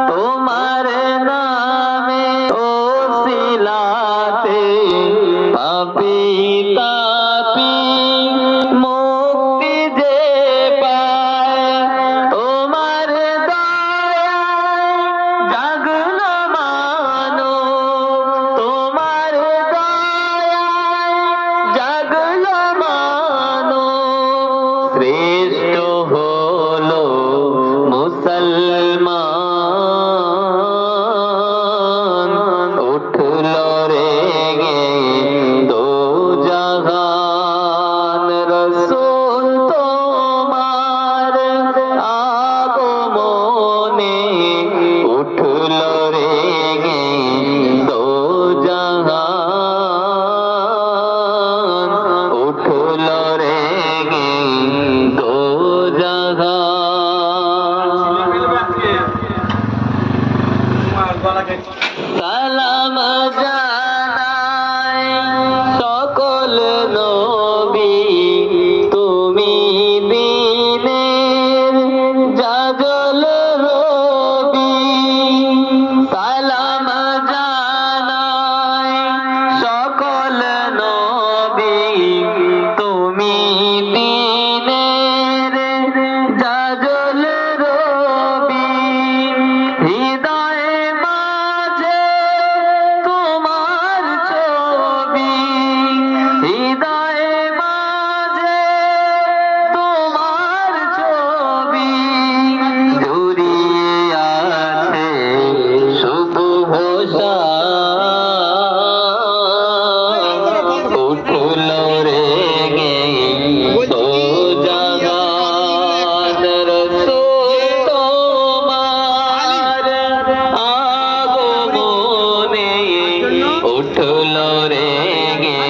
তোমার নামে ওসিলাতে পাপী তাপী মুক্তি যে পায়। তোমার দয়ায় জাগলো মানব, তোমার দয়ায় জাগলো মানব। শ্রেষ্ঠ হলো মুসলমান, উঠলো রেগে দোজাহান। রসূল তোমার আগমনে উঠলো রেগে দোজাহান, উঠলো রেগে সালাম জানাই সকল নবী, তুমি দিনের জাজল রবি। সালাম জানাই সকল নবী, তুমি দিনের জাজল রবি। হৃদয়ে মাঝে তোমার ছবি, হৃদয়ে মাঝে তোমার ছবি। জড়িয়ে আছে শুভ উঠলো রেগে দোজাহান। রসূল তোমার আগমনে উঠলো রেগে